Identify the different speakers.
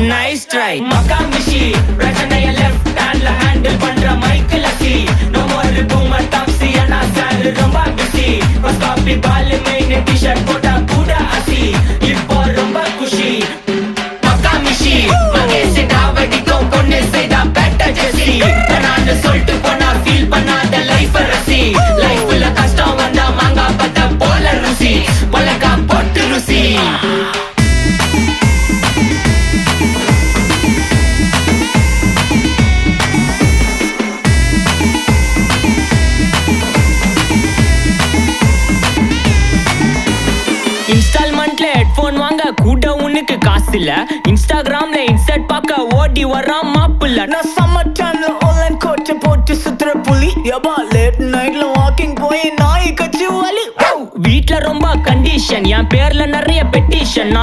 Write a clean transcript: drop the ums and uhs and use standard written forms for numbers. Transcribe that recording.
Speaker 1: nice try மகாமிஷி பிரச்சனைய left ஹேண்ட்ல handle பண்ற மைக்கேல் அசி நோ மோர் பூமர் டாக்ஸி அண்ணா சார் ரொம்ப பிஸி ஃபர்ஸ்ட் காப்பி பால் மெயின் டி-ஷர்ட் போட்டா கூட அசி இப்போ ரொம்ப குஷி மகாமிஷி மகேஷ் டாவடிக்கும் பொண்ணு செய்தா பெட்டர் ஜெசி நான் சொல்லிட்டு போனா ஃபீல் பண்ணாத லைஃப் ரசி லைஃப்ல கஷ்டம் வந்தா மாங்கா பத்த போல ருசி பலகா போட்டு ருசி இன்ஸ்டால்மெண்ட்ல ஹெட்போன் வாங்க கூட உனக்கு காசு இல்ல இன்ஸ்டாகிராம்ல இன்ஸ்டர்ட் பார்க்க ஓடி வரான் மாப்பிள்ள
Speaker 2: நான் சம்மர் டைம்ல ஆன்லைன் கோட்டை போட்டு சுத்துற புலி யபா லேட் நைட்ல வாக்கிங் போய் நாய் கச்சி வலி
Speaker 1: வீட்ல ரொம்ப கண்டிஷன் என் பேர்ல நிறைய பெட்டிஷன்